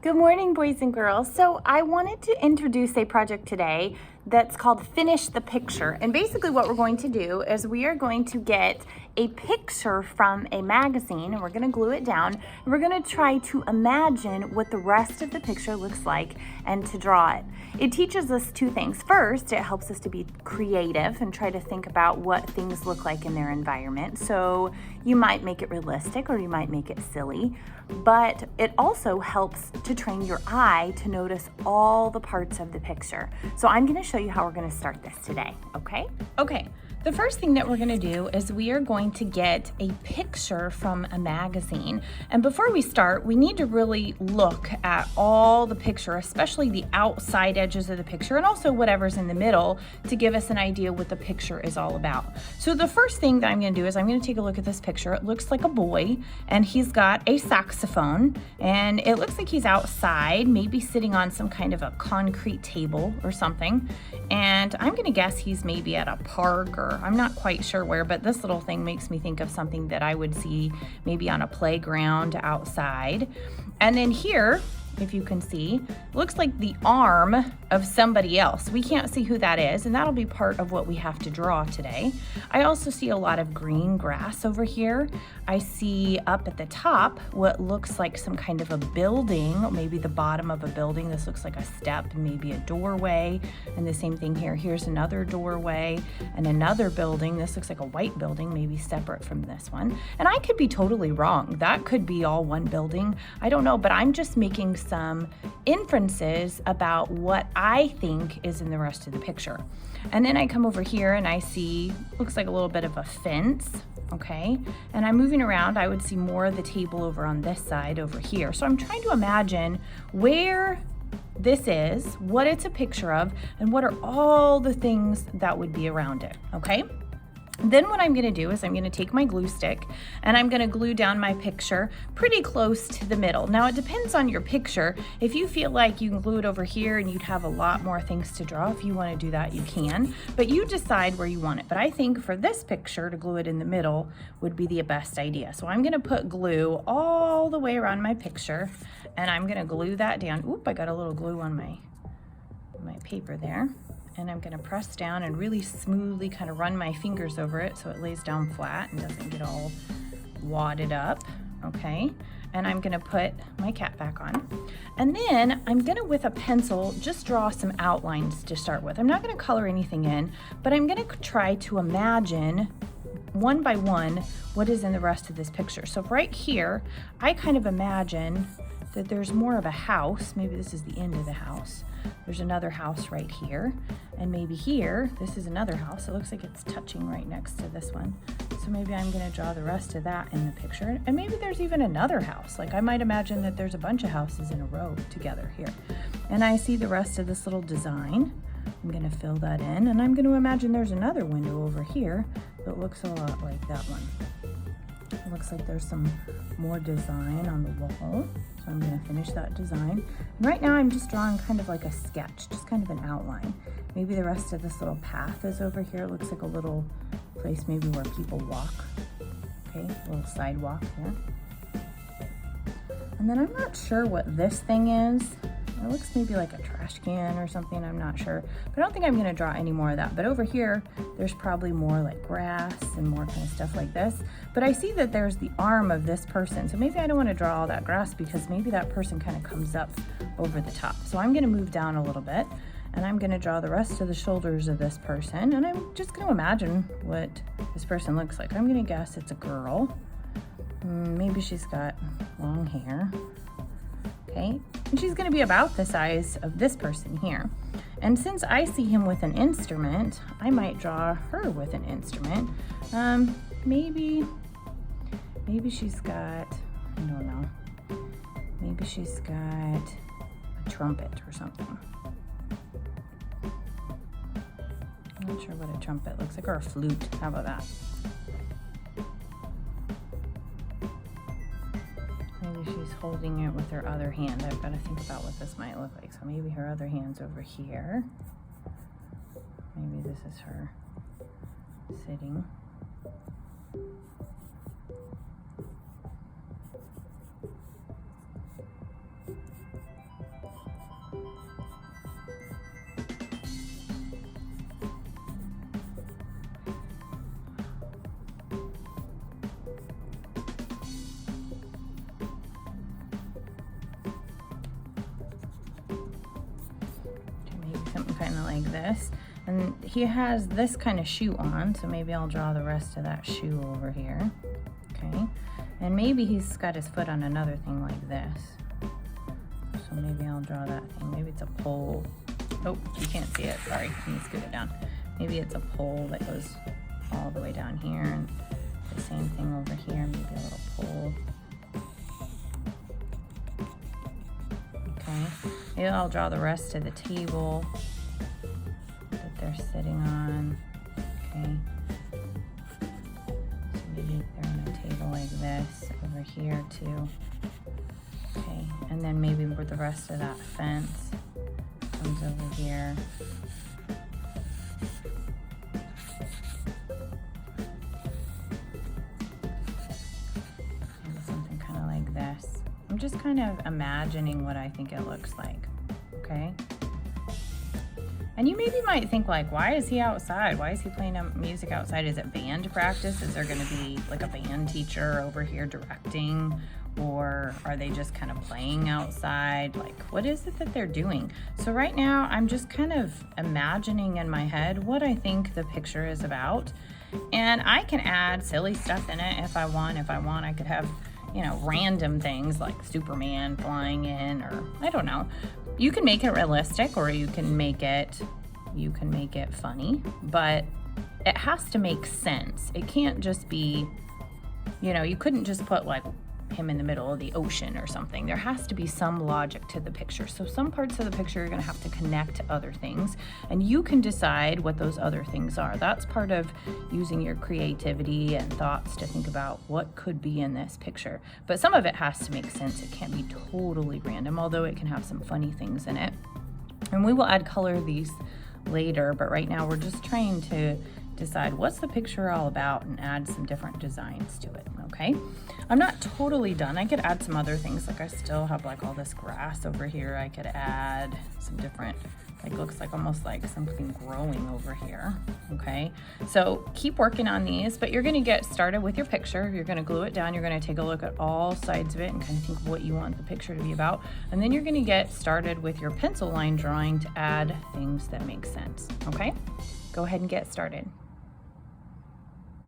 Good morning, boys and girls. So I wanted to introduce a project today that's called Finish the Picture. And basically what we're going to do is we are going to get a picture from a magazine and we're going to glue it down. And we're going to try to imagine what the rest of the picture looks like and to draw it. It teaches us two things. First, it helps us to be creative and try to think about what things look like in their environment. So you might make it realistic or you might make it silly, but it also helps to train your eye to notice all the parts of the picture. So I'm going to show you how we're going to start this today, okay? Okay. The first thing that we're going to do is we are going to get a picture from a magazine. And before we start, we need to really look at all the picture, especially the outside edges of the picture and also whatever's in the middle to give us an idea what the picture is all about. So the first thing that I'm going to do is I'm going to take a look at this picture. It looks like a boy and he's got a saxophone and it looks like he's outside, maybe sitting on some kind of a concrete table or something. And I'm going to guess he's maybe at a park or I'm not quite sure where, but this little thing makes me think of something that I would see maybe on a playground outside. And then here, if you can see, looks like the arm of somebody else. We can't see who that is, and that'll be part of what we have to draw today. I also see a lot of green grass over here. I see up at the top what looks like some kind of a building, maybe the bottom of a building. This looks like a step and maybe a doorway, and the same thing here. Here's another doorway and another building. This looks like a white building, maybe separate from this one. And I could be totally wrong. That could be all one building. I don't know, but I'm just making some inferences about what I think is in the rest of the picture. And then I come over here and I see, looks like a little bit of a fence, okay? And I'm moving around, I would see more of the table over on this side over here. So I'm trying to imagine where this is, what it's a picture of, and what are all the things that would be around it, okay? Then what I'm going to do is I'm going to take my glue stick and I'm going to glue down my picture pretty close to the middle. Now it depends on your picture. If you feel like you can glue it over here and you'd have a lot more things to draw, if you want to do that, you can, but you decide where you want it. But I think for this picture to glue it in the middle would be the best idea. So I'm going to put glue all the way around my picture and I'm going to glue that down. Oop, I got a little glue on my paper there. And I'm gonna press down and really smoothly kind of run my fingers over it so it lays down flat and doesn't get all wadded up, okay? And I'm gonna put my cap back on. And then I'm gonna, with a pencil, just draw some outlines to start with. I'm not gonna color anything in, but I'm gonna try to imagine one by one what is in the rest of this picture. So right here, I kind of imagine that there's more of a house. Maybe this is the end of the house. There's another house right here. And maybe here, this is another house. It looks like it's touching right next to this one. So maybe I'm gonna draw the rest of that in the picture. And maybe there's even another house. Like I might imagine that there's a bunch of houses in a row together here. And I see the rest of this little design. I'm gonna fill that in. And I'm gonna imagine there's another window over here that looks a lot like that one. It looks like there's some more design on the wall. So I'm gonna finish that design. And right now I'm just drawing kind of like a sketch, just kind of an outline. Maybe the rest of this little path is over here. It looks like a little place maybe where people walk. Okay, a little sidewalk here. And then I'm not sure what this thing is. It looks maybe like a trash can or something, I'm not sure. But I don't think I'm gonna draw any more of that. But over here, there's probably more like grass and more kind of stuff like this. But I see that there's the arm of this person. So maybe I don't wanna draw all that grass because maybe that person kind of comes up over the top. So I'm gonna move down a little bit and I'm gonna draw the rest of the shoulders of this person. And I'm just gonna imagine what this person looks like. I'm gonna guess it's a girl. Maybe she's got long hair. Okay, and she's gonna be about the size of this person here. And since I see him with an instrument, I might draw her with an instrument. Maybe she's got, I don't know, maybe she's got a trumpet or something. I'm not sure what a trumpet looks like, or a flute, how about that? She's holding it with her other hand. I've got to think about what this might look like. So maybe her other hand's over here. Maybe this is her sitting. like this. And he has this kind of shoe on, so maybe I'll draw the rest of that shoe over here. Okay, and maybe he's got his foot on another thing like this. So maybe I'll draw that thing. Maybe it's a pole. Oh, you can't see it, sorry, let me scoot it down. Maybe it's a pole that goes all the way down here, and the same thing over here, maybe a little pole. Okay, maybe I'll draw the rest of the table that they're sitting on. Okay, so maybe they're on a table like this over here too. Okay, and then maybe with the rest of that fence comes over here. Maybe something kind of like this. I'm just kind of imagining what I think it looks like, okay? And you maybe might think like, why is he outside? Why is he playing music outside? Is it band practice? Is there gonna be like a band teacher over here directing? Or are they just kind of playing outside? Like, what is it that they're doing? So right now, I'm just kind of imagining in my head what I think the picture is about. And I can add silly stuff in it if I want. If I want, I could have, you know, random things like Superman flying in, or I don't know. You can make it realistic, or you can make it funny, but it has to make sense. It can't just be, you know, you couldn't just put like him in the middle of the ocean or something. There has to be some logic to the picture. So some parts of the picture you're gonna have to connect to other things, and you can decide what those other things are. That's part of using your creativity and thoughts to think about what could be in this picture. But some of it has to make sense. It can't be totally random, although it can have some funny things in it. And we will add color these later, but right now we're just trying to decide what's the picture all about and add some different designs to it, okay? I'm not totally done. I could add some other things, like I still have like all this grass over here. I could add some different, like looks like almost like something growing over here, okay? So keep working on these, but you're gonna get started with your picture. You're gonna glue it down. You're gonna take a look at all sides of it and kind of think of what you want the picture to be about. And then you're gonna get started with your pencil line drawing to add things that make sense, okay? Go ahead and get started.